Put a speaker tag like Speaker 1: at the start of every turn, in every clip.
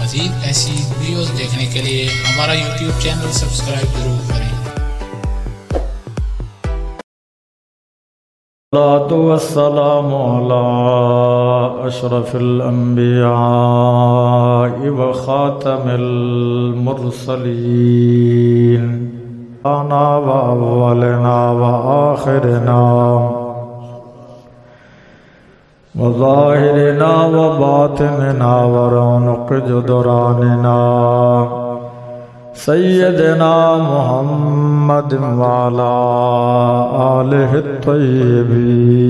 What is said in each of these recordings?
Speaker 1: مزید ایسی ویڈیوز دیکھنے کے لیے ہمارا YouTube چینل سبسکرائب ضرور کریں۔
Speaker 2: الصلاة والسلام على أشرف الأنبياء وخاتم المرسلين أنا وأولنا وآخرنا وظاهرنا وباطننا ورونق جدراننا سيدنا محمد وعلى آله الطيبين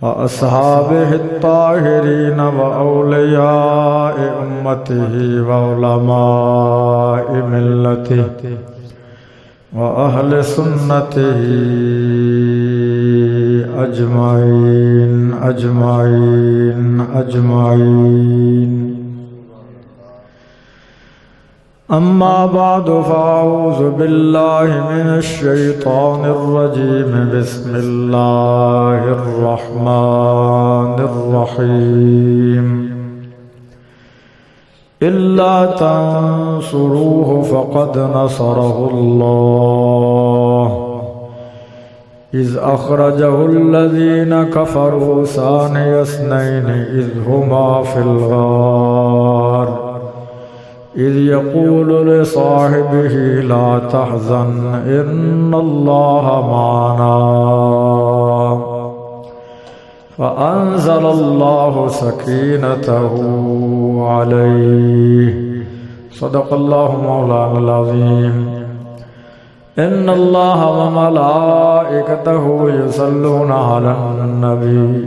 Speaker 2: وأصحابه الطاهرين وأولياء أمته وعلماء ملته وأهل سنته أجمعين أجمعين أجمعين أما بعد فأعوذ بالله من الشيطان الرجيم بسم الله الرحمن الرحيم إلا تنصروه فقد نصره الله إذ أخرجه الذين كفروا ثاني اثنين إذ هما في الغار إذ يقول لصاحبه لا تحزن إن الله معنا فأنزل الله سكينته عليه صدق الله مولانا العظيم إن الله وملائكته يصلون على النبي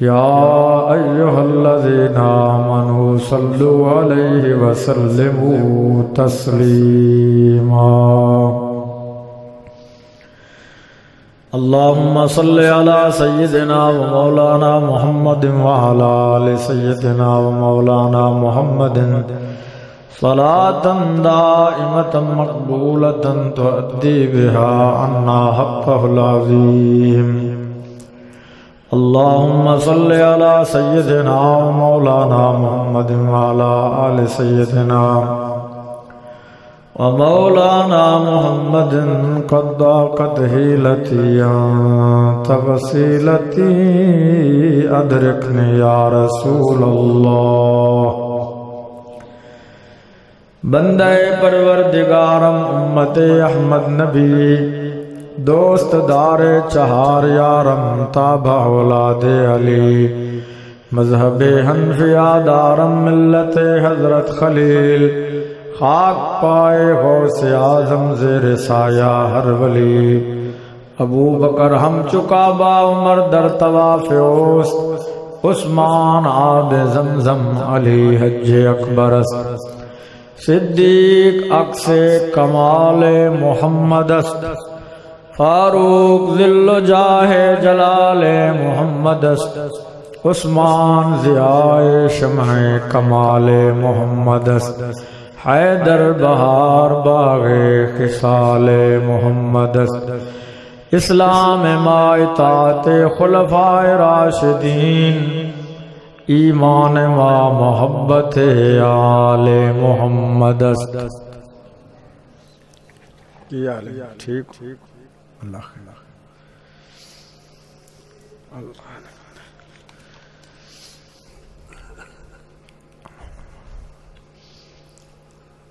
Speaker 2: يا أيها الذين آمنوا صلوا عليه وسلموا تسليما اللهم صل على سيدنا ومولانا محمد وعلى آل سيدنا ومولانا محمد صلاة دائمة مقبولة تؤدي بها عنا حقه العظيم اللهم صل على سيدنا ومولانا محمد وعلى آل سيدنا ومولانا محمد قد ضاقت حيلتي أنت وسيلتي أدركني يا رسول الله بندہ پروردگارم امت احمد نبی دوست دار چہار یارم تابع اولاد علی مذہب حنفیہ دارم ملت حضرت خلیل خاک پائے غوث اعظم زیر سایہ ہر ولی ابو بکر ہم چکا با عمر در طواف اوست عثمان عاد زمزم علی حج اکبر صدیق عکس کمال محمد است فاروق ذل جاہ جلال محمد است عثمان ضیاء شمع کمال محمد است حیدر بہار باغ خصال محمد است اسلام ما اطاعت خلفائے راشدین ایمان ما محبت آل محمد است کیا ٹھیک اللہ خیر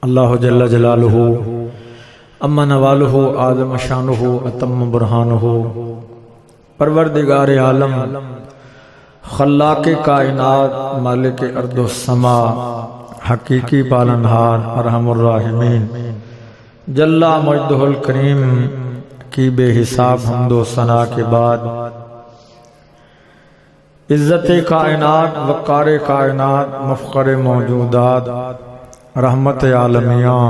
Speaker 2: اللہ جل جلالہ اما نوالہ آدم شانہ اتم برہانہ پروردگار عالم خلاق کائنات مالک ارض و سما حقیقی پالنہار ارحم الراحمین جل مجدہ الکریم کی بے حساب حمد و ثنا کے بعد عزت کائنات وقار کائنات مفخر موجودات رحمت عالمیاں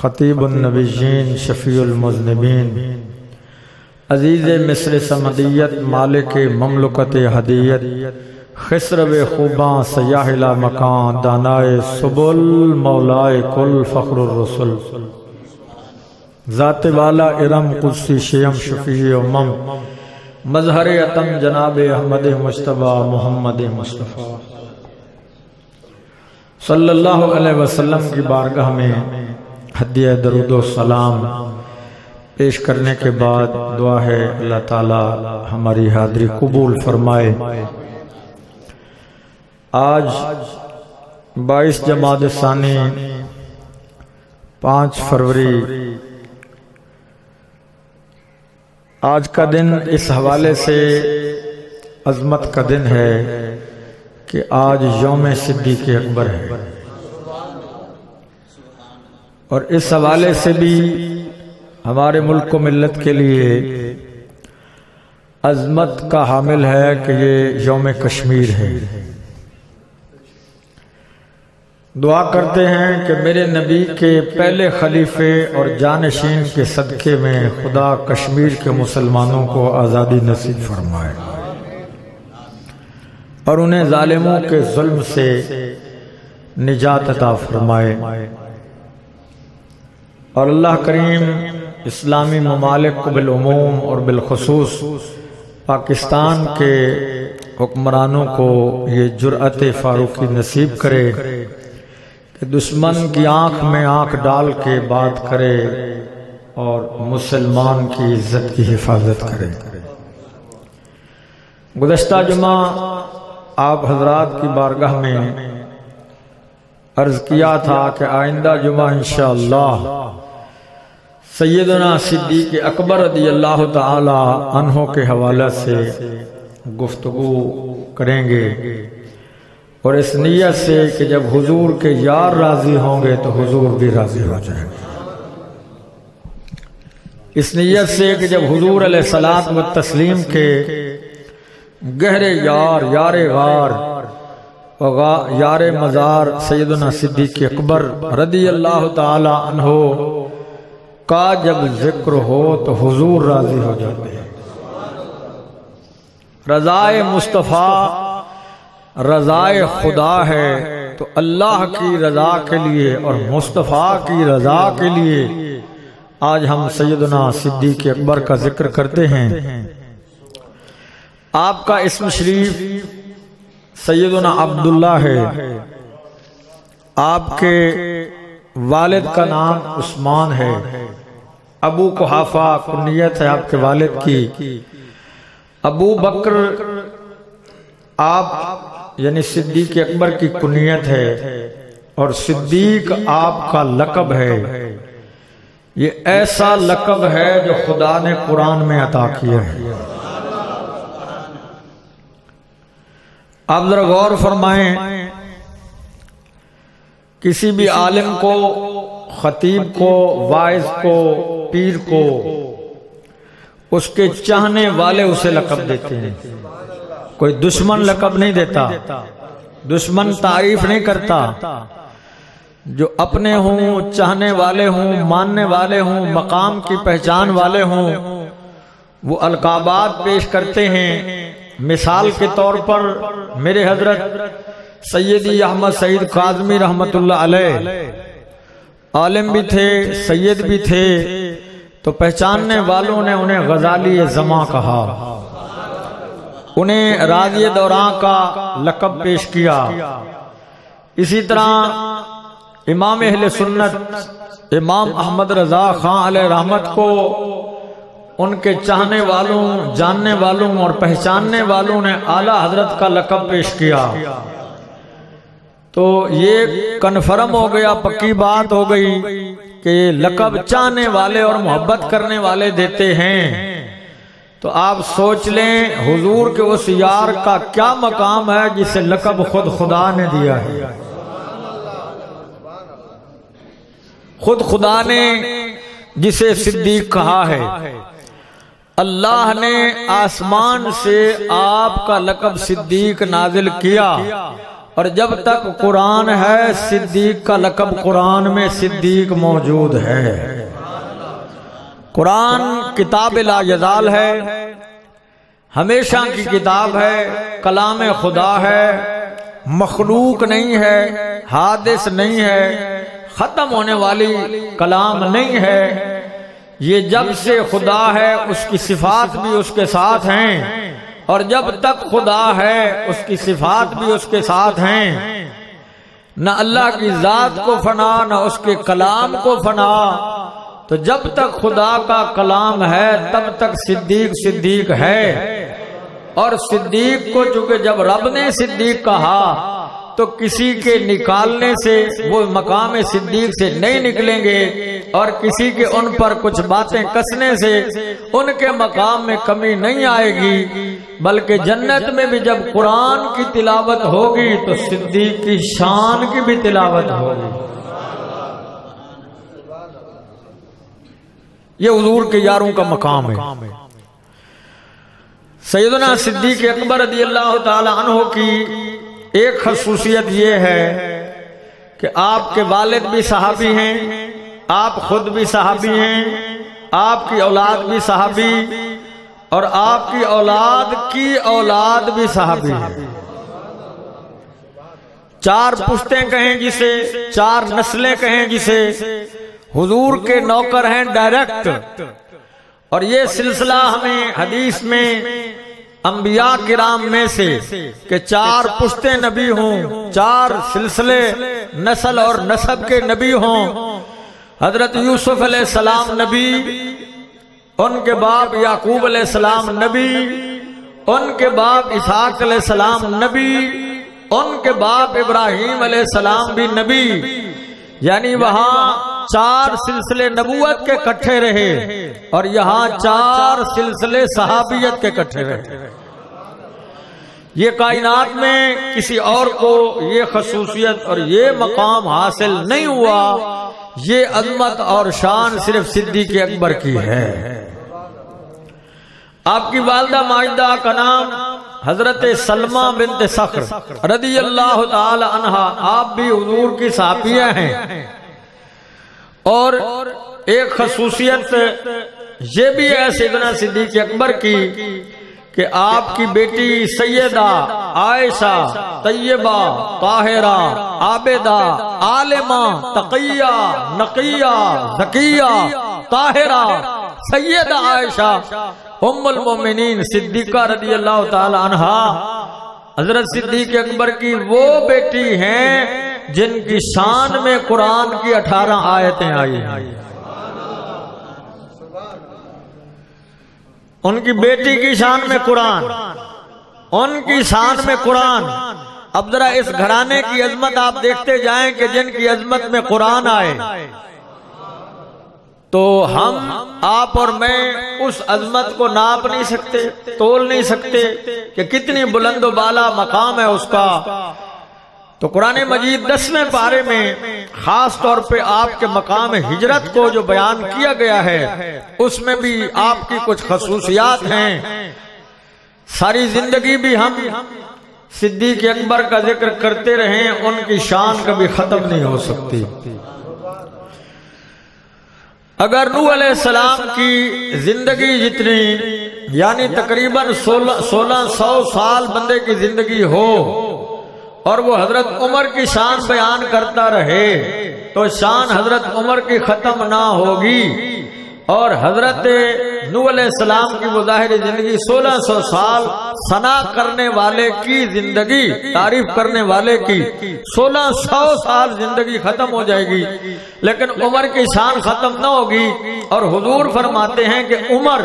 Speaker 2: خطیب النبیین شفیع المذنبین عزیز مصر سمدیت مالک مملکت ہدیت خسرو خوباں سیاح لا مکان دانائے سبل مولائے کل فخر الرسل ذات والا ارم قدسی شیم شفیع امم مظہر عتم جناب احمد مجتبی محمد مصطفیٰ صلی اللہ علیہ وسلم کی بارگاہ میں ہدیہ درود و سلام پیش کرنے کے بعد دعا ہے اللہ تعالی ہماری حاضری قبول فرمائے۔ آج 22 جمادی الثانی 5 فروری، آج کا دن اس حوالے سے عظمت کا دن ہے کہ آج یوم صدیق اکبر ہے، اور اس حوالے سے بھی ہمارے ملک و ملت کے لیے عظمت کا حامل ہے کہ یہ یوم کشمیر ہے۔ دعا کرتے ہیں کہ میرے نبی کے پہلے خلیفے اور جانشین کے صدقے میں خدا کشمیر کے مسلمانوں کو آزادی نصیب فرمائے اور انہیں ظالموں کے ظلم سے نجات عطا فرمائے، اور اللہ کریم اسلامی ممالک کو بالعموم اور بالخصوص پاکستان کے حکمرانوں کو یہ جرأت فاروقی نصیب کرے کہ دشمن کی آنکھ میں آنکھ ڈال کے بات کرے اور مسلمان کی عزت کی حفاظت کرے۔ گزشتہ جمعہ آپ حضرات کی بارگاہ میں عرض کیا تھا کہ آئندہ جمعہ انشاءاللہ سیدنا صدیق اکبر رضی اللہ تعالی عنہ کے حوالے سے گفتگو کریں گے، اور اس نیت سے کہ جب حضور کے یار راضی ہوں گے تو حضور بھی راضی ہو جائیں گے، اس نیت سے کہ جب حضور علیہ الصلوۃ والتسلیم کے گہرے یار غار اور یار مزار سیدنا صدیق اکبر رضی اللہ تعالی عنہ کا جب ذکر ہو تو حضور راضی ہو جاتے ہیں۔ رضائے مصطفیٰ رضائے خدا ہے، تو اللہ کی رضا کے لیے اور مصطفیٰ کی رضا کے لیے آج ہم سیدنا صدیق اکبر کا ذکر کرتے ہیں۔ آپ کا اسم شریف سیدنا عبداللہ ہے، آپ کے والد کا نام عثمان ہے، ابو قحافہ کنیت ہے آپ کے والد کی، ابو بکر آپ یعنی صدیق اکبر کی کنیت ہے، اور صدیق آپ کا لقب ہے۔ یہ ایسا لقب ہے جو خدا نے قرآن میں عطا کیا ہے۔ آپ ذرا غور فرمائیں، کسی بھی عالم کو، خطیب کو، واعظ کو، پیر کو اس کے چاہنے والے اسے لقب دیتے ہیں، کوئی دشمن لقب نہیں دیتا، دشمن تعریف نہیں کرتا۔ جو اپنے ہوں، چاہنے والے ہوں، ماننے والے ہوں، مقام کی پہچان والے ہوں، وہ القابات پیش کرتے ہیں۔ مثال کے طور پر میرے حضرت سیدی احمد سعید کاظمی رحمت اللہ علیہ عالم بھی تھے، سید بھی تھے، تو پہچاننے والوں نے انہیں غزالی زماں کہا، انہیں راضی دوراں کا لقب پیش کیا۔ اسی طرح امام اہل سنت امام احمد رضا خان علیہ رحمت کو ان کے چاہنے والوں، جاننے والوں اور پہچاننے والوں نے اعلیٰ حضرت کا لقب پیش کیا۔ تو یہ کنفرم ہو گیا، پکی بات ہو گئی کہ یہ لقب چاہنے والے اور محبت کرنے والے دیتے ہیں۔ تو آپ سوچ لیں حضور کے اس یار کا کیا مقام ہے جسے لقب خود خدا نے دیا ہے۔ خود خدا نے جسے صدیق کہا ہے، اللہ نے آسمان سے آپ کا لقب صدیق نازل کیا، اور جب تک قرآن ہے صدیق کا لقب قرآن میں صدیق موجود ہے۔ قرآن کتاب لا یزال ہے، ہمیشہ کی کتاب ہے، کلام خدا ہے، مخلوق نہیں ہے، حادث نہیں ہے، ختم ہونے والی کلام نہیں ہے۔ یہ جب سے خدا ہے اس کی صفات بھی اس کے ساتھ ہیں، اور جب تک خدا ہے اس کی صفات بھی اس کے ساتھ ہیں۔ نہ اللہ کی ذات کو فنا نہ اس کے کلام کو فنا، تو جب تک خدا کا کلام ہے تب تک صدیق صدیق ہے۔ اور صدیق کو چونکہ جب رب نے صدیق کہا تو کسی کے نکالنے سے وہ مقام صدیق سے نہیں نکلیں گے، اور کسی کے ان پر کچھ باتیں کسنے سے ان کے مقام میں کمی نہیں آئے گی، بلکہ جنت میں بھی جب قرآن کی تلاوت ہوگی تو صدیق کی شان کی بھی تلاوت ہوگی۔ یہ حضور کے یاروں کا مقام ہے۔ سیدنا صدیق اکبر رضی اللہ تعالی عنہ کی ایک خصوصیت یہ ہے کہ آپ کے والد بھی صحابی ہیں، آپ خود بھی صحابی ہیں، آپ کی اولاد بھی صحابی، اور آپ کی اولاد کی اولاد بھی صحابی ہے۔ 4 پشتیں کہیں جسے، 4 نسلیں کہیں جسے، حضور کے نوکر ہیں ڈائریکٹ۔ اور یہ سلسلہ ہمیں حدیث میں انبیاء کرام میں سے کہ 4 پشتیں نبی ہوں، 4 سلسلے نسل اور نسب کے نبی ہوں۔ حضرت یوسف علیہ السلام نبی، ان کے باپ یعقوب علیہ السلام نبی، ان کے باپ اسحاق علیہ السلام نبی، ان کے باپ ابراہیم علیہ السلام بھی نبی، یعنی وہاں 4 سلسلے نبوت کے کٹھے رہے، اور یہاں 4 سلسلے صحابیت کے کٹھے رہے۔ یہ کائنات میں کسی اور کو یہ خصوصیت اور یہ مقام حاصل نہیں ہوا، یہ عظمت اور شان صرف صدیق اکبر کی ہے۔ آپ کی والدہ ماجدہ کا نام حضرت سلمہ بنت صخر رضی اللہ تعالی عنہا، آپ بھی حضور کی صحابیہ ہیں۔ اور ایک خصوصیت یہ بھی ہے سیدنا صدیق اکبر کی کہ آپ کی بیٹی سیدہ عائشہ طیبہ طاہرہ عابدہ عالمہ تقیہ نقیہ زکیہ طاہرہ سیدہ عائشہ ام المومنین صدیقہ رضی اللہ تعالی عنہا حضرت صدیق اکبر کی وہ بیٹی ہیں جن کی شان میں قرآن کی 18 آیتیں آئی ہیں۔ ان کی بیٹی کی شان میں قرآن، ان کی شان میں قرآن۔ اب ذرا اس گھرانے کی عظمت آپ دیکھتے جائیں کہ جن کی عظمت میں قرآن آئے، تو ہم آپ اور میں اس عظمت کو ناپ نہیں سکتے، تول نہیں سکتے کہ کتنی بلند و بالا مقام ہے اس کا۔ تو قرآن مجید 10ویں پارے میں خاص طور پہ آپ کے مقام ہجرت کو جو بیان کیا گیا ہے اس میں بھی آپ کی کچھ خصوصیات ہیں۔ ساری زندگی بھی ہم صدیق اکبر کا ذکر کرتے رہیں، ان کی شان کبھی ختم نہیں ہو سکتی۔ اگر نوح علیہ السلام کی زندگی جتنی، یعنی تقریباً 1600 سال بندے کی زندگی ہو، اور وہ حضرت عمر کی شان بیان کرتا رہے، تو شان حضرت عمر کی ختم نہ ہوگی۔ اور حضرت نوح علیہ السلام کی وہ ظاہری زندگی 1600 سال ثنا کرنے والے کی زندگی، تعریف کرنے والے کی 1600 سال زندگی ختم ہو جائے گی، لیکن عمر کی شان ختم نہ ہوگی۔ اور حضور فرماتے ہیں کہ عمر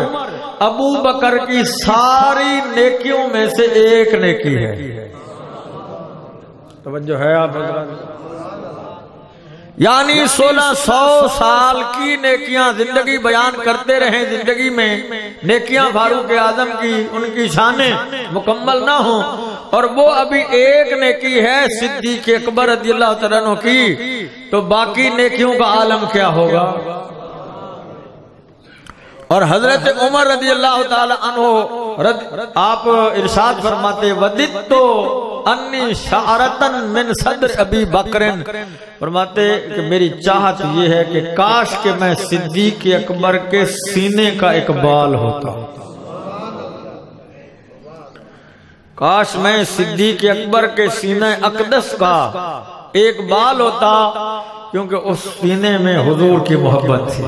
Speaker 2: ابو بکر کی ساری نیکیوں میں سے ایک نیکی ہے۔ توجہ ہے آپ حضرات؟ یعنی 1600 سال کی نیکیاں زندگی بیان کرتے رہیں، زندگی میں نیکیاں فاروق اعظم کی ان کی شانیں مکمل نہ ہوں، اور وہ ابھی ایک نیکی ہے صدیق اکبر رضی اللہ تعالیٰ عنہ کی، تو باقی نیکیوں کا عالم کیا ہوگا؟ اور حضرت عمر رضی اللہ تعالی عنہ آپ ارشاد فرماتے وددتو انی شعرتن من صدر ابی بکرن، فرماتے کہ میری چاہت یہ ہے کہ کاش کہ میں صدیق اکبر کے سینے کا ایک بال ہوتا، کاش میں صدیق اکبر کے سینے اقدس کا ایک بال ہوتا، کیونکہ اس سینے میں حضور کی محبت تھی۔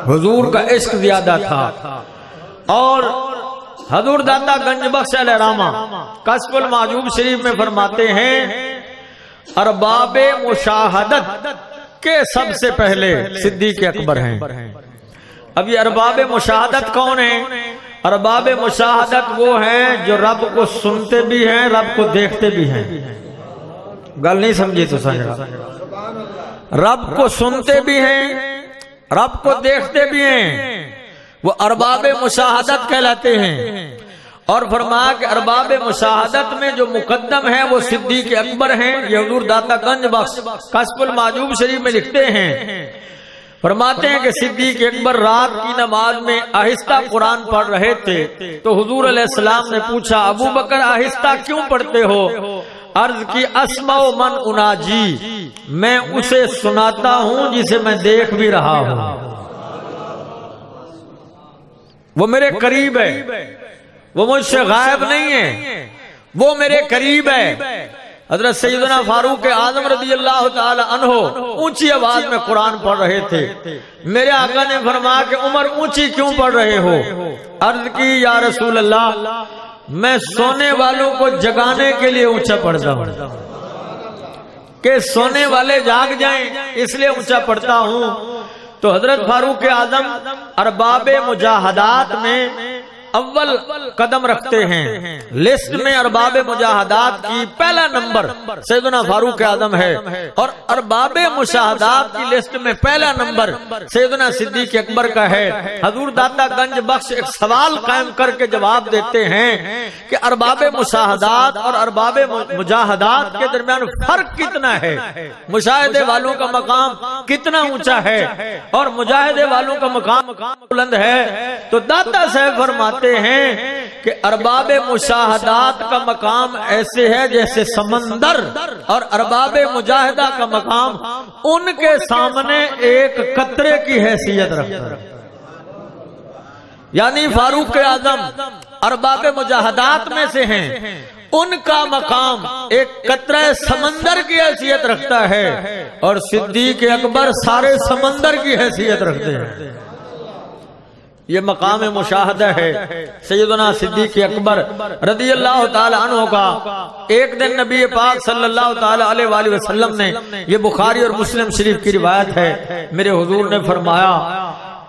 Speaker 2: حضور کا عشق زیادہ تھا۔ اور حضور داتا گنج بخش علیہ رحمہ کشف المحجوب شریف میں فرماتے ہیں ارباب مشاہدت کے سب سے پہلے صدیق اکبر ہیں۔ اب یہ ارباب مشاہدت کون ہیں؟ ارباب مشاہدت وہ ہیں جو رب کو سنتے بھی ہیں، رب کو دیکھتے بھی ہیں۔ گل نہیں سمجھی تو سمجھا، رب کو سنتے بھی ہیں، رب کو دیکھتے بھی ہیں، وہ ارباب مشاہدت کہلاتے ہیں۔ اور فرمایا کہ ارباب مشاہدت میں جو مقدم ہے وہ صدیق اکبر ہیں۔ یہ حضور داتا گنج بخش کشف المحجوب شریف میں لکھتے ہیں، فرماتے ہیں کہ صدیق اکبر رات کی نماز میں آہستہ قرآن پڑھ رہے تھے تو حضور علیہ السلام نے پوچھا ابو بکر آہستہ کیوں پڑھتے ہو؟ عرض کی اسمع من اناجی، میں اسے سناتا ہوں جسے میں دیکھ بھی رہا ہوں، وہ میرے قریب ہے، وہ مجھ سے غائب نہیں ہے، وہ میرے قریب ہے۔ حضرت سیدنا فاروق اعظم رضی اللہ تعالی عنہ اونچی آواز میں قرآن پڑھ رہے تھے۔ میرے آقا نے فرمایا کہ عمر اونچی کیوں پڑھ رہے ہو؟ عرض کی یا رسول اللہ میں سونے والوں کو جگانے کے لیے اونچا پڑھتا ہوں کہ سونے والے جاگ جائیں، اس لیے اونچا پڑھتا ہوں۔ تو حضرت فاروق اعظم ارباب مجاہدات میں اول قدم رکھتے ہیں، لسٹ میں ارباب مجاہدات کی پہلا نمبر سیدنا فاروق اعظم ہے، اور ارباب مشاہدات کی لسٹ میں پہلا نمبر سیدنا صدیق اکبر کا ہے۔ حضور داتا گنج بخش ایک سوال قائم کر کے جواب دیتے ہیں کہ ارباب مشاہدات اور ارباب مجاہدات کے درمیان فرق کتنا ہے، مشاہدے والوں کا مقام کتنا اونچا ہے اور مجاہدے والوں کا مقام بلند ہے۔ تو داتا صاحب فرماتے ہیں کہ ارباب مشاہدات کا مقام ایسے ہے جیسے سمندر، اور ارباب مجاہدہ کا مقام ان کے سامنے ایک قطرے کی حیثیت رکھتا ہے۔ یعنی فاروق اعظم ارباب مجاہدات میں سے ہیں، ان کا مقام ایک قطرہ سمندر کی حیثیت رکھتا ہے، اور صدیق اکبر سارے سمندر کی حیثیت رکھتے ہیں۔ یہ مقام مشاہدہ ہے سیدنا صدیق اکبر رضی اللہ تعالی عنہ کا۔ ایک دن نبی پاک صلی اللہ تعالی علیہ وآلہ وسلم نے، یہ بخاری اور مسلم شریف کی روایت ہے، میرے حضور نے فرمایا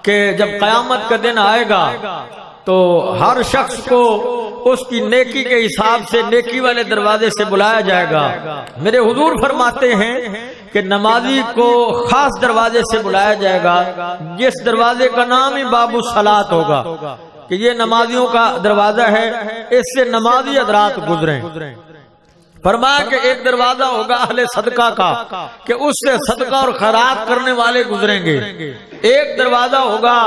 Speaker 2: کہ جب قیامت کا دن آئے گا تو ہر شخص کو اس کی نیکی کے حساب سے نیکی والے دروازے سے بلایا جائے گا۔ میرے حضور فرماتے ہیں کہ نمازی کو خاص دروازے سے بلایا جائے گا، جس دروازے کا نام ہی باب الصلاۃ ہوگا، کہ یہ نمازیوں کا دروازہ ہے، اس سے نمازی حضرات گزریں۔ فرمایا کہ ایک دروازہ ہوگا اہل صدقہ کا، کہ اس سے صدقہ اور خیرات کرنے والے گزریں گے۔ ایک دروازہ ہوگا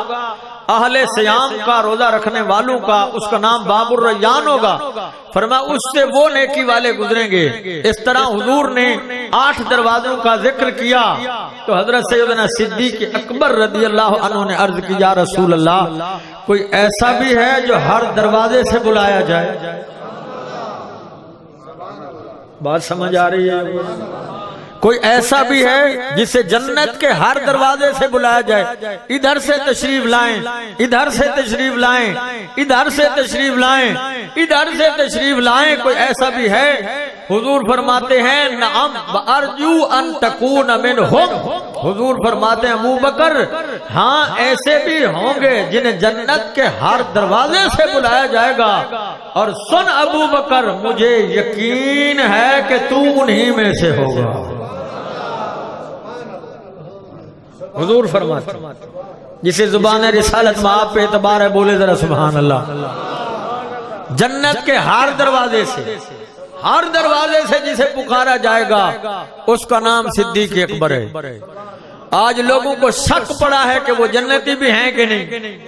Speaker 2: اہل سیام کا، روزہ رکھنے والوں کا، اس کا نام باب الریان ہوگا۔ فرمایا اس سے وہ نیکی والے گزریں گے۔ اس طرح حضور نے 8 دروازوں کا ذکر کیا تو حضرت سیدنا صدیق اکبر رضی اللہ عنہ نے عرض کی یا رسول اللہ کوئی ایسا بھی ہے جو ہر دروازے سے بلایا جائے؟ بات سمجھ آ رہی ہے؟ کوئی ایسا بھی ہے جسے جنت کے ہر دروازے سے بلایا جائے؟ ادھر سے تشریف لائیں، ادھر سے تشریف لائیں، ادھر سے تشریف لائیں، ادھر سے تشریف لائیں، کوئی ایسا بھی ہے؟ حضور فرماتے ہیں نعم وارجو ان تکون منہم۔ حضور فرماتے ہیں ابو بکر ہاں ایسے بھی ہوں گے جنہیں جنت کے ہر دروازے سے بلایا جائے گا، اور سن ابو بکر مجھے یقین ہے کہ تو انہی میں سے ہوگا۔ حضور فرماتے جسے زبان رسالت میں آپ پہ اعتبار ہے بولے ذرا سبحان اللہ۔ جنت کے ہر دروازے سے، ہر دروازے سے جسے پکارا جائے گا اس کا نام صدیق اکبر ہے۔ آج لوگوں کو شک پڑا ہے کہ وہ جنتی بھی ہیں کہ نہیں،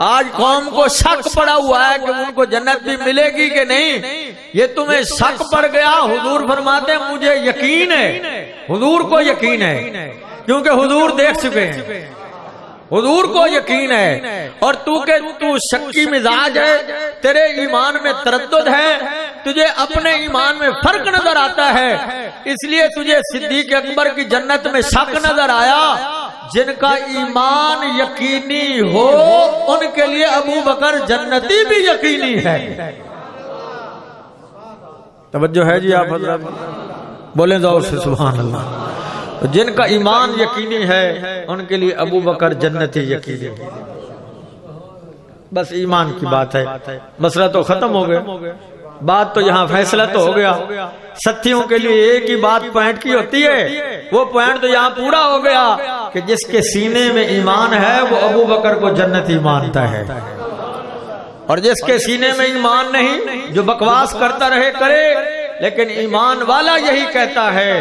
Speaker 2: آج قوم کو شک پڑا ہوا ہے کہ ان کو جنت بھی ملے گی کہ نہیں۔ یہ تمہیں شک پڑ گیا، حضور فرماتے ہیں مجھے یقین ہے، حضور کو یقین ہے، کیونکہ حضور دیکھ چکے ہیں، حضور کو یقین ہے۔ اور تو کہ تو شکی مزاج ہے، تیرے ایمان میں تردد ہے، تجھے اپنے ایمان میں فرق نظر آتا ہے، اس لیے تجھے صدیق اکبر کی جنت میں شک نظر آیا۔ جن کا ایمان یقینی ہو ان کے لیے ابو بکر جنتی بھی یقینی ہے. توجہ ہے جی آپ حضرات؟ بولیں زور سے سبحان اللہ. جن کا ایمان یقینی ہے ان کے لیے ابو بکر جنتی یقینی ہے. بس ایمان کی بات ہے. مسئلہ تو ختم ہو گیا. بات تو یہاں فیصلہ تو ہو گیا. ساتھیوں کے لیے ایک ہی بات پوائنٹ کی ہوتی ہے. وہ پوائنٹ تو یہاں پورا ہو گیا کہ جس کے سینے میں ایمان ہے وہ ابو بکر کو جنتی مانتا ہے، اور جس کے سینے میں ایمان نہیں جو بکواس کرتا رہے کرے، لیکن ایمان والا یہی کہتا ہے،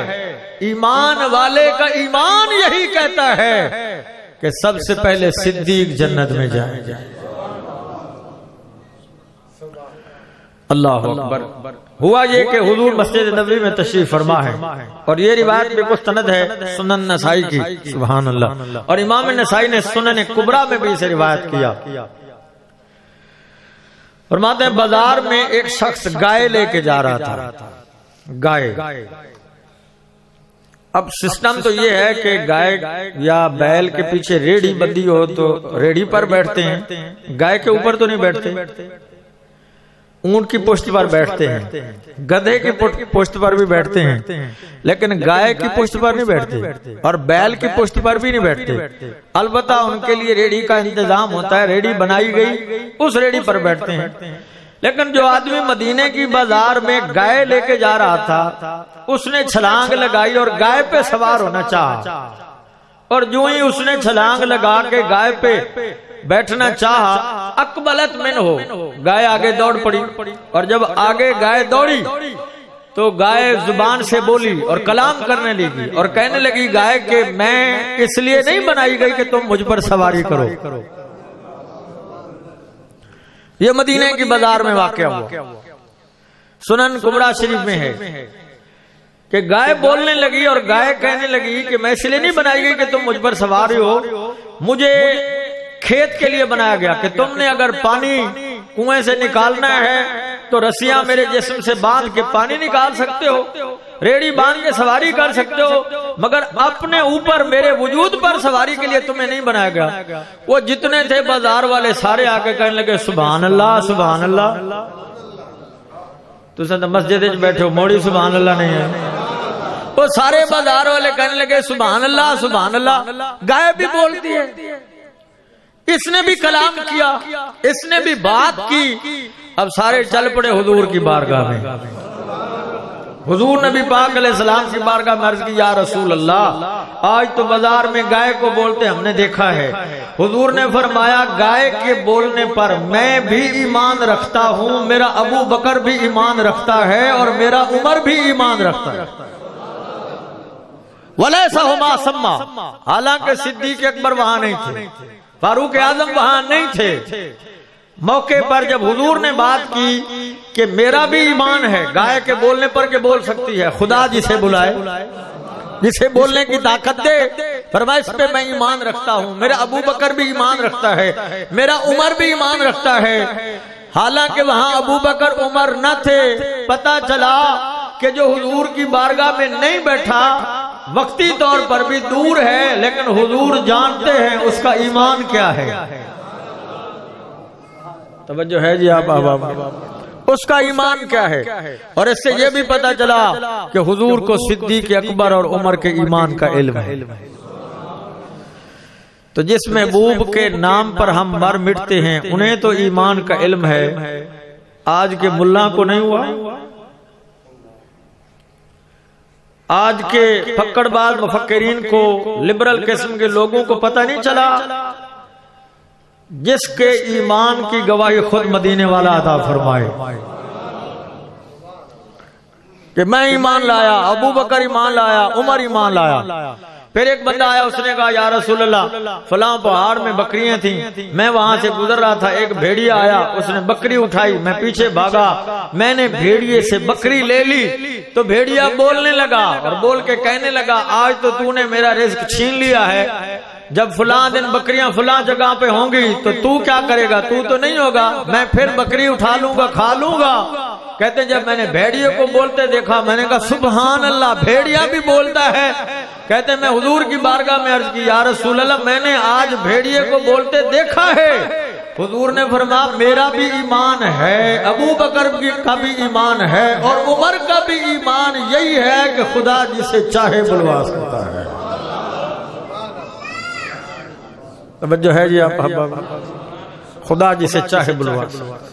Speaker 2: ایمان والے کا ایمان یہی کہتا ہے کہ سب سے پہلے صدیق جنت میں جائے. اللہ اکبر. ہوا یہ کہ حضور مسجد نبوی میں تشریف فرما ہے، اور یہ روایت بھی مستند ہے سنن نسائی کی. سبحان اللہ. اور امام نسائی نے سنن کبریٰ میں بھی اسے روایت کیا. فرماتے ہیں بازار میں ایک شخص گائے لے کے جا رہا تھا. گائے. اب سسٹم تو یہ ہے کہ گائے یا بیل کے پیچھے ریڑھی بندی ہو تو ریڑھی پر بیٹھتے ہیں، گائے کے اوپر تو نہیں بیٹھتے. اونٹ کی پشت پر بیٹھتے ہیں، گدھے کی پشت پر بھی بیٹھتے ہیں، لیکن گائے کی پشت پر نہیں بیٹھتے اور بیل کی پشت پر بھی نہیں بیٹھتے. البتہ ان کے لیے ریڑھی کا انتظام ہوتا ہے، ریڑھی بنائی گئی، اس ریڑھی پر بیٹھتے ہیں. لیکن جو آدمی مدینے کی بازار میں گائے لے کے جا رہا تھا اس نے چھلانگ لگائی اور گائے پہ سوار ہونا چاہا، اور جو ہی اس نے چھلانگ لگا کے گائے پہ بیٹھنا چاہا اقبلت من ہو، گائے آگے دوڑ پڑی. اور جب آگے گائے دوڑی تو گائے زبان سے بولی اور کلام کرنے لگی اور کہنے لگی گائے کہ میں اس لیے نہیں بنائی گئی کہ تم مجھ پر سواری کرو. یہ مدینے کی بازار میں واقع ہوا. سنن کبریٰ شریف میں ہے کہ گائے بولنے لگی اور گائے کہنے لگی کہ میں اس لیے نہیں بنائی گئی کہ تم مجھ پر سواری ہو، مجھے کھیت کے لیے بنایا گیا کہ تم نے اگر پانی کنویں سے نکالنا ہے تو رسیاں میرے جسم سے باندھ کے پانی نکال سکتے ہو، ریڑھی باندھ کے سواری کر سکتے ہو، مگر اپنے اوپر میرے وجود پر سواری کے لیے تمہیں نہیں بنایا گیا. وہ جتنے تھے بازار والے سارے آ کے کہنے لگے سبحان اللہ سبحان اللہ. تو مسجد بیٹھے ہو موڑی سبحان اللہ نہیں ہے. وہ سارے بازار والے کہنے لگے سبحان اللہ سبحان اللہ. گائے بھی بولتی ہے، اس نے بھی کلام کیا، اس نے بھی بات کی. اب سارے چل پڑے حضور کی بارگاہ میں. حضور نبی پاک علیہ السلام کی بارگاہ میں عرض کی یا رسول اللہ آج تو بازار میں گائے کو بولتے ہم نے دیکھا ہے. حضور نے فرمایا گائے کے بولنے پر میں بھی ایمان رکھتا ہوں، میرا ابو بکر بھی ایمان رکھتا ہے اور میرا عمر بھی ایمان رکھتا ہے. وَلَيْسَ هُمَا سَمَّا. حالانکہ صدیق اکبر وہاں نہیں تھے، فاروق اعظم وہاں نہیں تھے. موقع پر جب حضور نے بات کی کہ میرا بھی ایمان ہے، گائے کے بولنے پر کہ بول سکتی ہے، خدا جسے بلائے جسے بولنے کی طاقت دے، فرمایا اس پہ میں ایمان رکھتا ہوں، میرا ابو بکر بھی ایمان رکھتا ہے، میرا عمر بھی ایمان رکھتا ہے. حالانکہ وہاں ابو بکر عمر نہ تھے. پتا چلا کہ جو حضور کی بارگاہ میں نہیں بیٹھا وقتی طور پر بھی دور ہے، لیکن حضور جانتے ہیں اس کا ایمان کیا ہے. توجہ ہے جی آپ اس کا ایمان کیا ہے. اور اس سے یہ بھی پتا چلا کہ حضور کو صدیق اکبر اور عمر کے ایمان کا علم ہے. تو جس محبوب کے نام پر ہم مر مٹتے ہیں انہیں تو ایمان کا علم ہے، آج کے ملا کو نہیں ہوا. آج کے پکڑ باز مفکرین کو، لبرل قسم کے لوگوں کو پتہ نہیں چلا جس کے ایمان کی گواہی خود مدینے والا عطا فرمائے کہ میں ایمان لایا، ابو بکر ایمان لایا، عمر ایمان لایا. پھر ایک بندہ آیا، اس نے کہا یا رسول اللہ فلاں پہاڑ میں بکریاں تھیں، میں وہاں سے گزر رہا تھا، ایک بھیڑیا آیا، اس نے بکری اٹھائی، میں پیچھے بھاگا، میں نے بھیڑیے سے بکری لے لی. تو بھیڑیا بولنے لگا اور بول کے کہنے لگا آج تو تو نے میرا رزق چھین لیا ہے، جب فلاں دن بکریاں فلاں جگہ پہ ہوں گی تو کیا کرے گا؟ تو نہیں ہوگا، میں پھر بکری اٹھا لوں گا، کھا لوں گا. کہتے جب میں نے بھیڑیے کو بولتے دیکھا میں نے کہا سبحان اللہ، بھیڑیا بھی بولتا ہے. کہتے ہیں میں حضور کی بارگاہ میں عرض کی یا رسول اللہ میں نے آج بھیڑیے کو بولتے دیکھا ہے. حضور نے فرمایا میرا بھی ایمان ہے, ابو بکر کا بھی ایمان ہے, اور عمر کا بھی ایمان یہی ہے کہ خدا جسے چاہے بلوا سکتا ہے. توجہ ہے جی آپ احباب, خدا جسے چاہے بلوا سکتا ہے.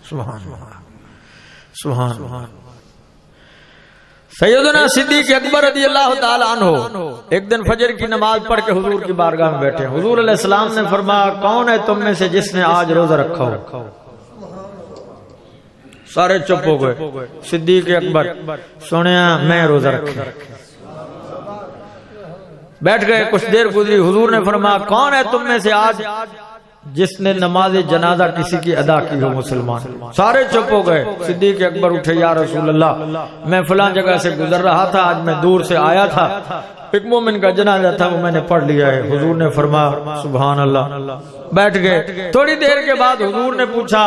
Speaker 2: سبحان اللہ سبحان اللہ. سیدنا صدیق اکبر رضی اللہ تعالی عنہ ایک دن فجر کی نماز پڑھ کے حضور کی بارگاہ میں بیٹھے. حضور علیہ السلام نے فرمایا کون ہے تم میں سے جس نے آج روزہ رکھا ہو؟ سارے چپ ہو گئے. صدیق اکبر سنیا میں روزہ رکھا. بیٹھ گئے. کچھ دیر گزری. حضور نے فرمایا کون ہے تم میں سے آج جس نے نماز جنازہ کسی کی ادا کی ہو مسلمان؟ سارے چپ ہو گئے. صدیق اکبر اٹھے یا رسول اللہ میں فلاں جگہ سے گزر رہا تھا, آج میں دور سے آیا تھا, ایک مومن کا جنازہ تھا وہ میں نے پڑھ لیا ہے. حضور نے فرمایا سبحان اللہ. بیٹھ گئے. تھوڑی دیر کے بعد حضور نے پوچھا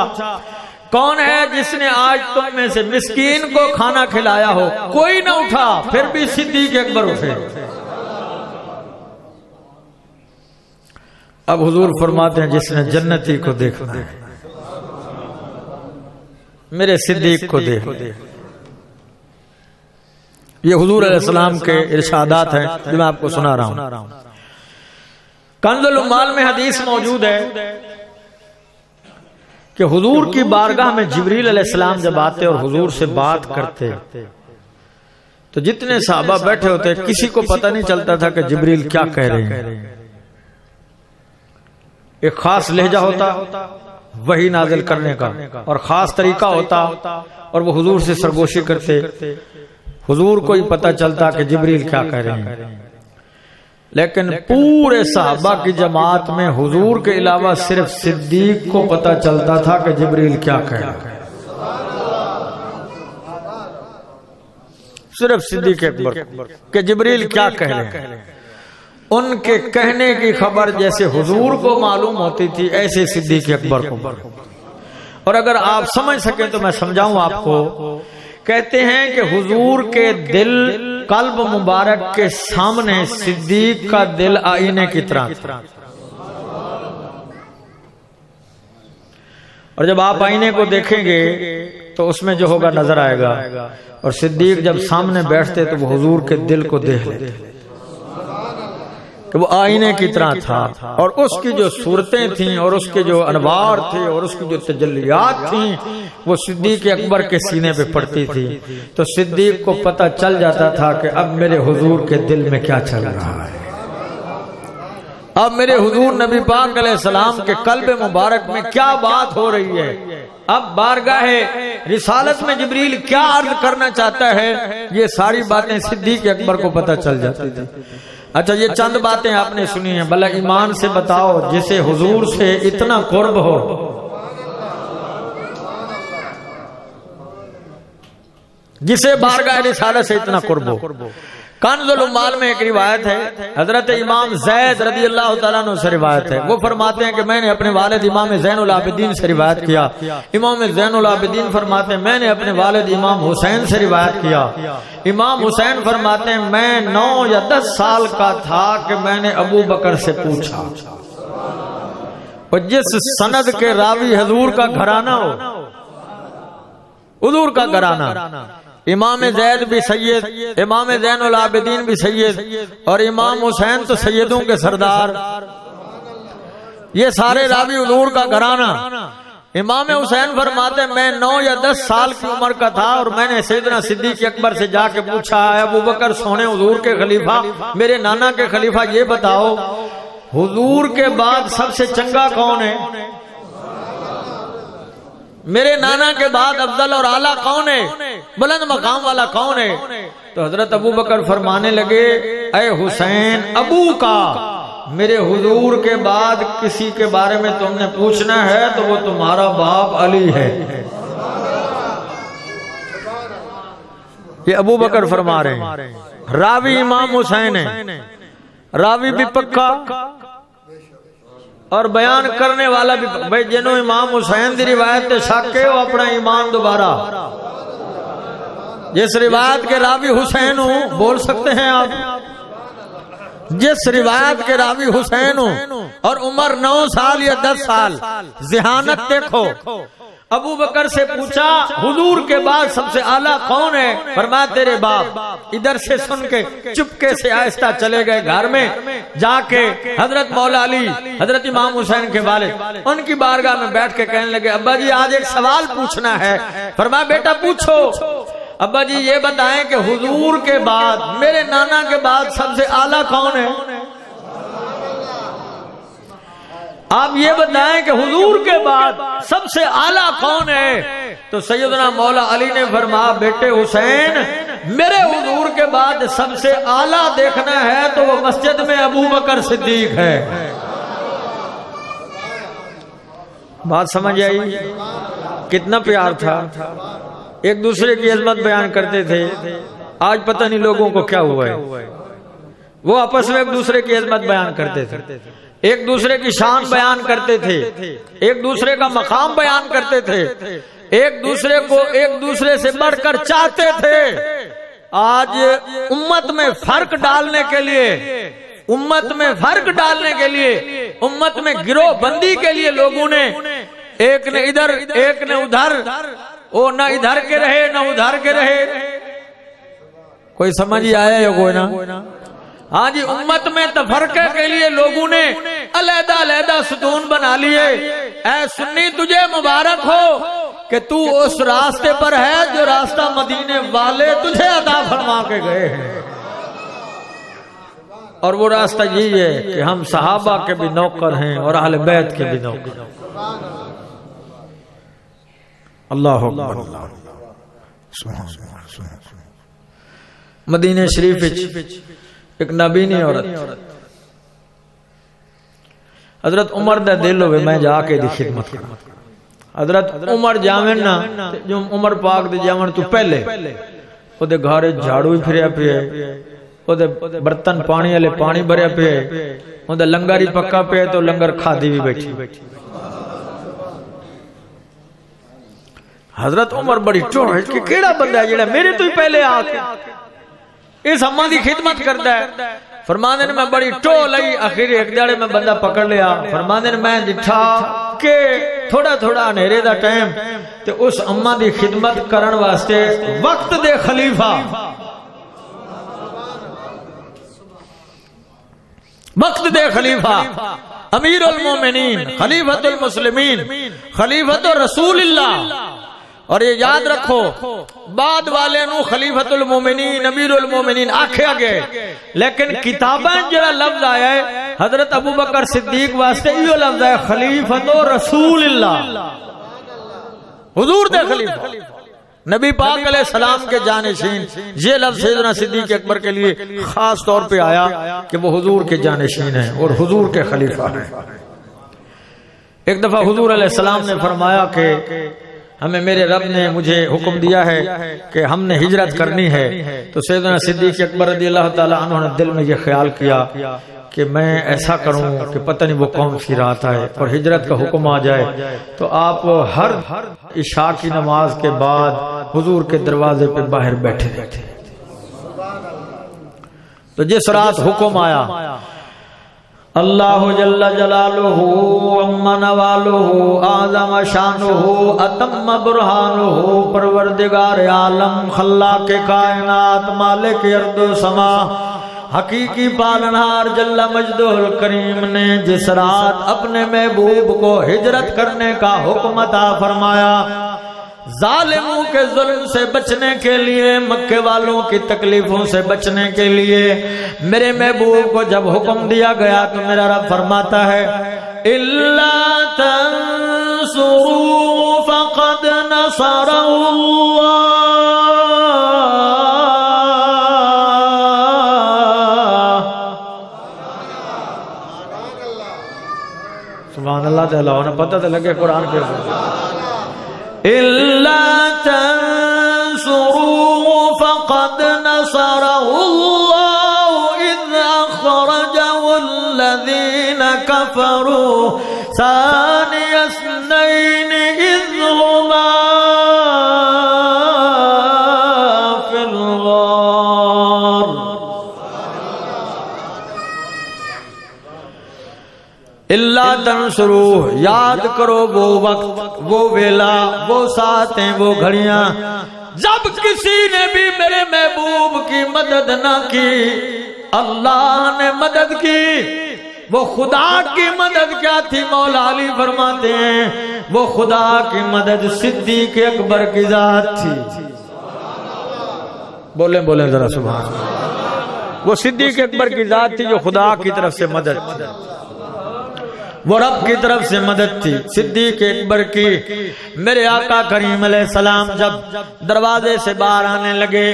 Speaker 2: کون ہے جس نے آج تم میں سے مسکین کو کھانا کھلایا ہو؟ کوئی نہ اٹھا. پھر بھی صدیق اکبر اٹھے. اب حضور فرماتے ہیں جس نے جنتی کو دیکھنا ہے میرے صدیق کو دیکھ. یہ حضور علیہ السلام کے ارشادات ہیں جو میں آپ کو سنا رہا ہوں. کنز العمال میں حدیث موجود ہے کہ حضور کی بارگاہ میں جبریل علیہ السلام جب آتے اور حضور سے بات کرتے تو جتنے صحابہ بیٹھے ہوتے کسی کو پتہ نہیں چلتا تھا کہ جبریل کیا کہہ رہے ہیں. ایک خاص لہجہ ہوتا وحی نازل کرنے کا اور خاص طریقہ ہوتا, اور وہ حضور سے سرگوشی کرتے. حضور کو ہی پتہ چلتا کہ جبریل کیا کہہ رہے ہیں. لیکن پورے صحابہ کی جماعت میں حضور کے علاوہ صرف صدیق کو پتہ چلتا تھا کہ جبریل کیا کہہ رہے ہیں. صرف صدیق اکبر کہ جبریل کیا کہہ رہے ہیں. ان کے کہنے کی خبر جیسے حضور کو معلوم ہوتی تھی ایسے صدیق اکبر کو. اور اگر آپ سمجھ سکیں تو میں سمجھاؤں آپ کو. کہتے ہیں کہ حضور کے دل قلب مبارک کے سامنے صدیق کا دل آئینے کی طرح. اور جب آپ آئینے کو دیکھیں گے تو اس میں جو ہوگا نظر آئے گا. اور صدیق جب سامنے بیٹھتے تو وہ حضور کے دل کو دیکھ لیتے کہ وہ آئینے کی طرح تھا, اور اس کی جو صورتیں تھیں اور اس کے جو انوار تھے اور اس کی جو تجلیات تھیں وہ صدیق اکبر کے سینے پہ پڑتی تھی. تو صدیق کو پتہ چل جاتا تھا کہ اب میرے حضور کے دل میں کیا چل رہا ہے, اب میرے حضور نبی پاک علیہ السلام کے قلب مبارک میں کیا بات ہو رہی ہے, اب بارگاہ رسالت میں جبریل کیا عرض کرنا چاہتا ہے. یہ ساری باتیں صدیق اکبر کو پتہ چل جاتی تھی. اچھا یہ چند باتیں آپ نے سنی ہیں, بھلا ایمان سے بتاؤ جسے حضور سے اتنا قرب ہو, جسے بارگاہ رسالت سے اتنا قرب ہو. کنز العمال میں ایک روایت ہے, حضرت امام زید رضی اللہ تعالیٰ عنہ سے روایت ہے. وہ فرماتے ہیں کہ میں نے اپنے والد امام زین العابدین سے روایت کیا. امام زین العابدین فرماتے ہیں میں نے اپنے والد امام حسین سے روایت کیا. امام حسین فرماتے ہیں میں 9 یا 10 سال کا تھا کہ میں نے ابو بکر سے پوچھا, اور جس سند کے راوی حضور کا گھرانہ ہو, حضور کا گھرانہ, امام زید بھی سید, امام زین العابدین بھی سید, اور امام حسین تو سیدوں کے سردار, یہ سارے راوی حضور کا گھرانہ. امام حسین فرماتے ہیں میں 9 یا 10 سال کی عمر کا تھا اور میں نے سیدنا صدیق اکبر سے جا کے پوچھا ہے ابو بکر سونے حضور کے خلیفہ, میرے نانا کے خلیفہ, یہ بتاؤ حضور کے بعد سب سے چنگا کون ہے, میرے نانا کے بعد افضل اور اعلیٰ کون ہے, بلند مقام والا کون ہے. تو حضرت ابو بکر فرمانے لگے اے حسین ابو کا, میرے حضور کے بعد کسی کے بارے میں تم نے پوچھنا ہے تو وہ تمہارا باپ علی ہے. یہ ابو بکر فرما رہے ہیں. راوی امام حسین ہے, راوی بھی پکا اور بیان کرنے والا بھی. بھائی جنہوں امام حسین دی روایت تے شک ہے وہ اپنا ایمان دوبارہ, جس روایت کے راوی حسین ہوں بول سکتے ہیں آپ, جس روایت کے راوی حسین ہوں اور عمر 9 سال یا 10 سال، ذہانت دیکھو۔ ابو بکر سے پوچھا حضور کے بعد سب سے اعلیٰ کون ہے؟ فرمایا تیرے باپ۔ ادھر سے سن کے چپکے سے آہستہ چلے گئے گھر میں، جا کے حضرت مولا علی، حضرت امام حسین کے والد، ان کی بارگاہ میں بیٹھ کے کہنے لگے ابا جی آج ایک سوال پوچھنا ہے۔ فرمایا بیٹا پوچھو۔ ابا جی یہ بتائیں کہ حضور کے بعد، میرے نانا کے بعد سب سے اعلیٰ کون ہے؟ آپ یہ بتائیں کہ حضور کے بعد سب سے اعلیٰ کون ہے؟ تو سیدنا مولا علی نے فرمایا بیٹے حسین، میرے حضور کے بعد سب سے اعلیٰ دیکھنا ہے تو وہ مسجد میں ابو بکر صدیق ہے۔ بات سمجھ آئی؟ کتنا پیار تھا، ایک دوسرے کی عظمت بیان کرتے تھے۔ آج پتہ نہیں لوگوں کو کیا ہوا ہے، وہ آپس میں ایک دوسرے کی عظمت بیان کرتے تھے، ایک دوسرے کی شان بیان کرتے تھے، ایک دوسرے کا مقام بیان کرتے تھے، ایک دوسرے کو ایک دوسرے سے بڑھ کر چاہتے تھے۔ آج امت میں فرق ڈالنے کے لیے، امت میں فرق ڈالنے کے لیے، امت میں گروہ بندی کے لیے لوگوں نے ایک نے ادھر ایک نے ادھر، وہ نہ ادھر کے رہے نہ ادھر کے رہے۔ کوئی سمجھ ہی آیا یا کوئی نہ؟ ہاں جی، امت میں تفرقے کے لیے لوگوں نے علیحدہ علیحدہ ستون بنا لیے۔ اے سنی تجھے مبارک ہو کہ تو اس راستے پر ہے جو راستہ مدینے والے تجھے عطا فرما کے گئے ہیں، اور وہ راستہ یہی ہے کہ ہم صحابہ کے بھی نوکر ہیں اور اہل بیت کے بھی نوکر۔ اللہ اکبر۔ مدینہ شریف ایک نبینی عورت حضرت عمر دا دل ہوئے میں جا کے دی خدمت کروں۔ حضرت عمر جاون نا، جو عمر پاک دے جاون تو پہلے او دے گھارے جھاڑو ہی پھریا پیا، او دے برتن پانی والے پانی بھریا پیا، او دے لنگر ہی پکا پیا تو لنگر کھادی بھی بیٹھی۔ حضرت عمر بڑی ٹوڑ ہے کہ کیڑا بندہ ہے جڑا میرے تو ہی پہلے آ کے اس اماں دی خدمت کرتا ہے۔ فرماندے نے میں بڑی ٹول آئی، آخر ایک دیڑے میں بندہ پکڑ لیا۔ فرماندے نے میں جٹھا کہ تھوڑا تھوڑا نیرے دا ٹائم تے اس اماں دی خدمت کرن واسطے وقت دے خلیفہ، وقت دے خلیفہ، امیر المومنین، خلیفۃ المسلمین، خلیفۃ رسول اللہ۔ اور یہ یاد رکھو بعد والے نو خلیفۃ المومنین، امیر المومنین آکھیا گئے، لیکن کتابیں جڑا لفظ آیا ہے حضرت ابو بکر صدیق واسطے یہ لفظ ہے خلیفۃ رسول اللہ، حضور دے خلیفہ، نبی پاک علیہ السلام کے جانشین۔ یہ لفظ سیدنا صدیق اکبر کے لیے خاص طور پہ آیا کہ وہ حضور کے جانشین ہیں اور حضور کے خلیفہ ہیں۔ ایک دفعہ حضور علیہ السلام نے فرمایا کہ ہمیں میرے رب نے مجھے حکم دیا ہے کہ ہم نے ہجرت کرنی ہے، تو سیدنا صدیق اکبر رضی اللہ تعالی عنہ نے دل میں یہ خیال کیا کہ میں ایسا کروں کہ پتہ نہیں وہ کون سی رات آئے اور ہجرت کا حکم آ جائے، تو آپ ہر عشاء کی نماز کے بعد حضور کے دروازے پہ باہر بیٹھے رہتے۔ تو جس رات حکم آیا اللہ جل جلالہ امن والہ اعظم شانہ اتم برہانہ، پروردگار عالم، خلاق کائنات، مالک ارض و سما، حقیقی پالنہار جل مجدہ الکریم نے جس رات اپنے محبوب کو ہجرت کرنے کا حکم عطا فرمایا، ظالموں کے ظلم سے بچنے کے لیے، مکے والوں کی تکلیفوں سے بچنے کے لیے میرے محبوب کو جب حکم دیا گیا تو میرا رب فرماتا ہے اِلَّا تَنْصُرُوا فَقَدْ نَصَرَهُ اللَّهُ۔ سبحان اللہ تعالیٰ، انہیں پتہ تو لگے قرآن کے إِلَّا تَنْصُرُوهُ فَقَدْ نَصَرَهُ اللَّهُ إِذْ أَخْرَجَهُ الَّذِينَ كَفَرُوا ثَانِيَ اثْنَيْنِ إِذْ هُمَا فِي الْغَارِ۔ تنصروہ، یاد کرو وہ وقت، وہ ویلا، وہ ساعتیں، وہ گھڑیاں جب کسی نے بھی میرے محبوب کی مدد نہ کی، اللہ نے مدد کی۔ وہ خدا کی مدد کیا تھی؟ مولا علی فرماتے ہیں وہ خدا کی مدد صدیق اکبر کی ذات تھی۔ بولیں بولیں ذرا سبحان اللہ۔ وہ صدیق اکبر کی ذات تھی جو خدا کی طرف سے مدد تھی، وہ رب کی طرف سے مدد تھی صدیق اکبر کی۔ میرے آقا کریم علیہ السلام جب دروازے سے باہر آنے لگے،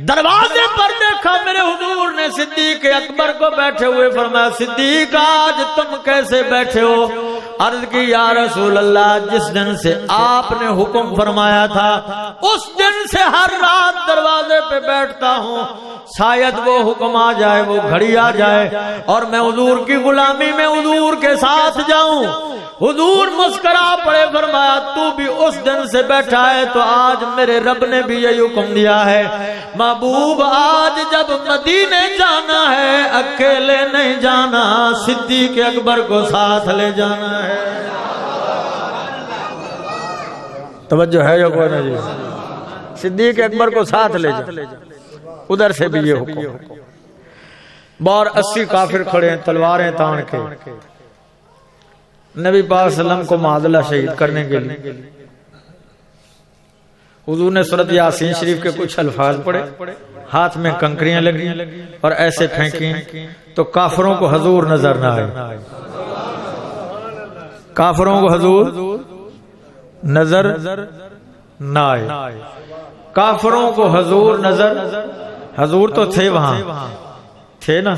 Speaker 2: دروازے پر دیکھا میرے حضور نے صدیق اکبر کو بیٹھے ہوئے، فرمایا صدیق آج تم کیسے بیٹھے ہو؟ عرض کی یا رسول اللہ جس دن سے آپ نے حکم فرمایا تھا اس دن سے ہر رات دروازے پہ بیٹھتا ہوں، شاید وہ حکم آ جائے، وہ گھڑی آ جائے اور میں حضور کی غلامی میں حضور کے ساتھ جاؤں۔ حضور مسکرا پڑے، فرمایا تو بھی اس دن سے بیٹھا ہے تو آج میرے رب نے بھی یہی حکم دیا ہے، محبوب آج جب مدینے جانا ہے اکیلے نہیں جانا، صدیق اکبر کو ساتھ لے جانا ہے۔ توجہ ہے یا کوئی نہیں جی؟ صدیق اکبر کو ساتھ لے جانا، ادھر سے بھی یہ حکم۔ بار 80 کافر کھڑے ہیں تلواریں تان کے، نبی پاک صلی اللہ علیہ وسلم کو معذلہ شہید کرنے کے لیے حضور نے سورۃ یاسین شریف کے کچھ الفاظ پڑھے، ہاتھ میں کنکریاں لگی اور ایسے پھینکی تو کافروں کو حضور نظر نہ آئے، کافروں کو حضور نظر نہ آئے، کافروں کو حضور نظر، حضور تو تھے وہاں، تھے نا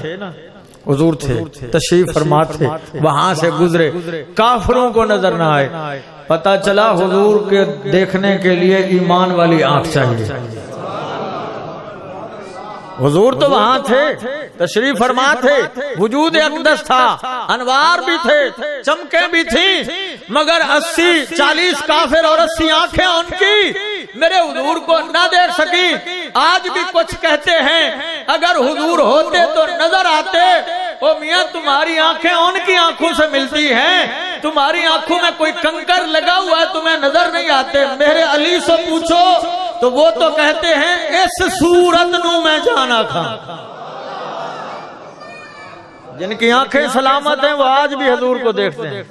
Speaker 2: حضور تھے، تشریف فرما تھے، وہاں سے گزرے، کافروں کو نظر نہ آئے۔ پتہ چلا حضور کے دیکھنے کے لیے ایمان والی آنکھ چاہیے۔ حضور تو وہاں تھے، تشریف فرما تھے، وجود اقدس تھا، انوار بھی تھے، چمکیں بھی تھیں، مگر 40 کافر اور 80 آنکھیں ان کی میرے حضور کو نہ دیکھ سکی۔ آج بھی کچھ کہتے ہیں اگر حضور ہوتے تو نظر آتے۔ او میاں تمہاری آنکھیں ان کی آنکھوں سے ملتی ہیں، تمہاری آنکھوں میں کوئی کنکر لگا ہوا ہے تمہیں نظر نہیں آتے۔ میرے علی سے پوچھو تو وہ تو کہتے ہیں اس صورت نو میں جانا تھا۔ جن کی آنکھیں سلامت ہیں وہ آج بھی حضور کو دیکھتے ہیں۔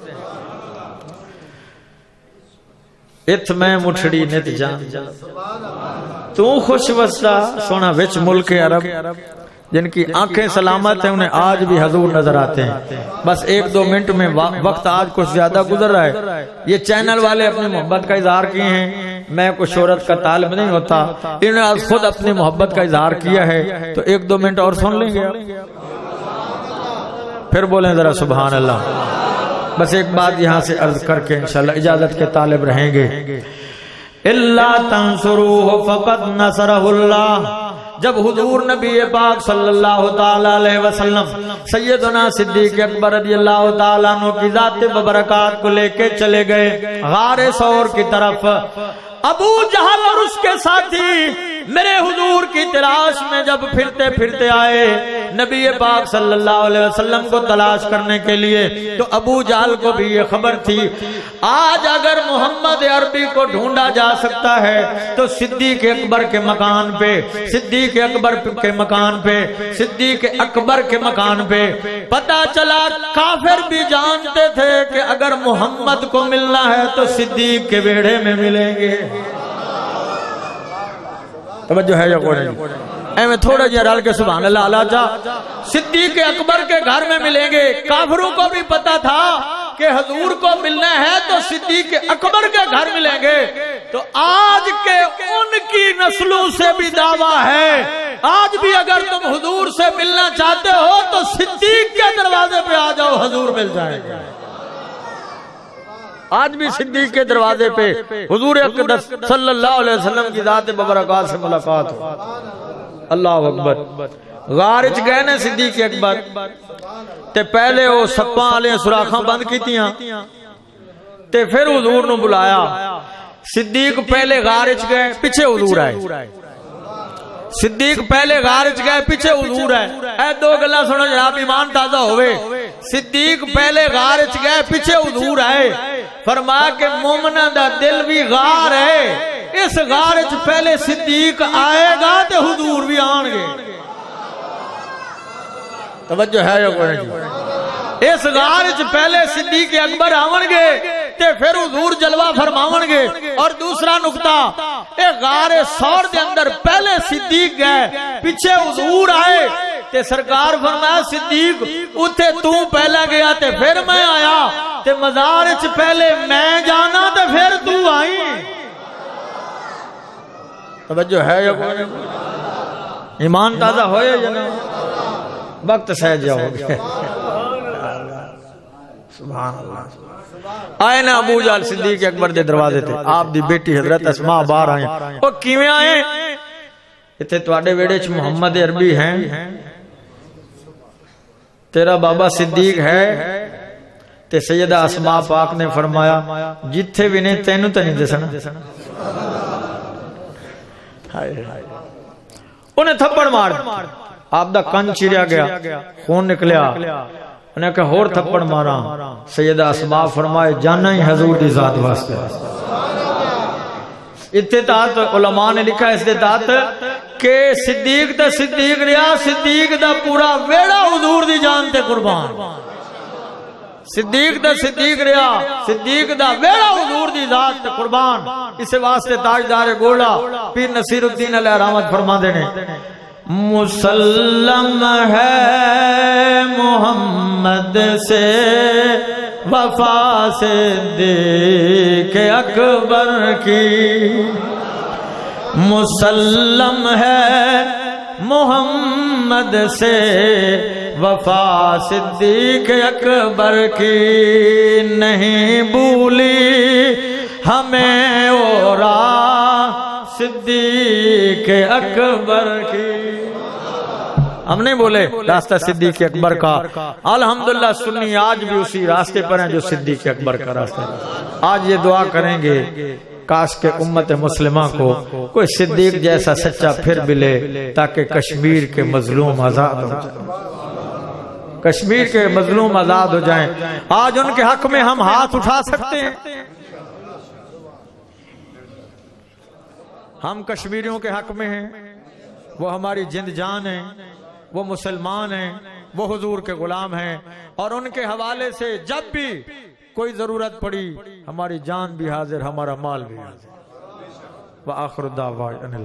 Speaker 2: ات میں مٹھڑی نت جان تو خوش وسا سونا وچ ملک عرب، جن کی آنکھیں سلامت ہیں انہیں آج بھی حضور نظر آتے ہیں۔ بس 1-2 منٹ میں وقت آج کچھ زیادہ گزر رہا ہے۔ یہ چینل والے اپنی محبت کا اظہار کیے ہیں، میں کوئی شہرت کا طالب نہیں ہوتا، انہوں نے آج خود اپنی محبت کا اظہار کیا ہے تو 1-2 منٹ اور سن لیں گے، پھر بولیں ذرا سبحان اللہ۔ بس ایک بات یہاں سے عرض کر کے انشاءاللہ اجازت کے طالب رہیں گے۔ اللہ تنصروہ فقد نصرہ اللہ۔ جب حضور نبی پاک صلی اللہ تعالی علیہ وسلم سیدنا صدیق اکبر رضی اللہ تعالیٰ عنہ کی ذات مبارکات کو لے کے چلے گئے غار ثور کی طرف، ابو جہل اور اس کے ساتھی میرے حضور کی تلاش میں جب پھرتے پھرتے آئے نبی پاک صلی اللہ علیہ وسلم کو تلاش کرنے کے لیے، تو ابو جہل کو بھی یہ خبر تھی آج اگر محمد عربی کو ڈھونڈا جا سکتا ہے تو صدیق اکبر کے مکان پہ، صدیق اکبر کے مکان پہ، صدیق اکبر کے مکان پہ۔ پتہ چلا کافر بھی جانتے تھے کہ اگر محمد کو ملنا ہے تو صدیق کے بیڑے میں ملیں گے۔ توجہ ہے یا کوئی نہیں؟ اے میں تھوڑا جہاں رال کے سبحان اللہ علیہ جا صدیق اکبر کے گھر میں ملیں گے۔ کافروں کو بھی پتا تھا کہ حضور کو ملنا ہے تو صدیق اکبر کے گھر ملیں گے۔ تو آج کے ان کی نسلوں سے بھی دعویٰ ہے آج بھی اگر تم حضور سے ملنا چاہتے ہو تو صدیق کے دروازے پہ آ جاؤ، حضور مل جائے گا۔ آج بھی صدیق کے دروازے پہ حضور اقدس صلی اللہ علیہ وسلم کی ذات مبارکات سے ملاقات ہو۔ اللہ اکبر۔ غارج گئے نے صدیق اکبر تے پہلے وہ سپاں والے سوراخاں بند کیتیاں تے پھر حضور نو بلایا۔ صدیق پہلے غارج گئے پیچھے حضور آئے، صدیق پہلے غارج گئے پیچھے حضور ہے۔ اے دو گلا سنو جناب ایمان تازہ ہوئے۔ صدیق پہلے غار وچ گئے، پیچھے حضور آئے، فرمایا کہ مومنہ دا دل بھی غار ہے، اس غار وچ پہلے صدیق آئے گا تے حضور بھی آن گے۔ توجہ ہے یا کوئی نہیں؟ اس غار وچ پہلے صدیق اکبر آون گے تے پھر حضور جلوہ فرماون گے۔ اور دوسرا نقطہ، اے غار ثور دے اندر پہلے صدیق گئے، پیچھے حضور آئے تے سرکار فرمایا صدیق اتھے تو پہلا گیا تے پھر میں آیا، تے مزار وچ پہلے میں جانا تے پھر تو آئی۔ توجہ ہے یا کوئی نہیں؟ ایمان تازہ ہوئے یا نہیں؟ وقت سہ جاؤ گے۔ سبحان اللہ۔ آئے نا ابو جہل صدیق اکبر دے دروازے تھے، آپ دی بیٹی حضرت اسماء باہر آئیں، وہ کیویں آئے؟ اتھے تواڈے ویڑے چ محمد عربی ہیں، تیرا بابا صدیق ہے، تے سیدہ اسماء پاک نے فرمایا جتھے بھی نہیں تینوں تے نہیں دسنا۔ انہیں تھپڑ مار، آپ دا کن چیریا گیا، خون نکلیا، انہیں کہا اور تھپڑ مارا۔ سیدہ اسماء فرمائے جانا ہی حضور دی ذات واسطے۔ اتحاد علماء نے لکھا اس دے تحت کہ صدیق دا صدیق رہا، صدیق دا پورا ویڑا حضور دی جان تے قربان۔ صدیق دا صدیق رہا، صدیق دا ویڑا حضور دی ذات تے قربان۔ اس واسطے تاجدار گوڑا پیر نصیر الدین علیہ رحمت فرما دینے مسلم ہے محمد سے وفا صدیق اکبر کی، مسلم ہے محمد سے وفا صدیق اکبر کی، نہیں بھولی ہمیں اورا صدیق اکبر کی۔ ہم نہیں بولے راستہ صدیق اکبر کا، الحمدللہ سنی آج بھی اسی راستے پر ہیں جو صدیق اکبر کا راستہ ہے۔ آج یہ دعا کریں گے کاش کہ امت مسلمہ کو کوئی صدیق جیسا سچا پھر ملے تاکہ کشمیر کے مظلوم آزاد ہو جائیں، کشمیر کے مظلوم آزاد ہو جائیں۔ آج ان کے حق میں ہم ہاتھ اٹھا سکتے ہیں، ہم کشمیریوں کے حق میں ہیں، وہ ہماری جند جان ہیں، وہ مسلمان ہیں، وہ حضور کے غلام ہیں، اور ان کے حوالے سے جب بھی کوئی ضرورت پڑی ہماری جان بھی حاضر، ہمارا مال بھی حاضر۔ وآخر دعوانا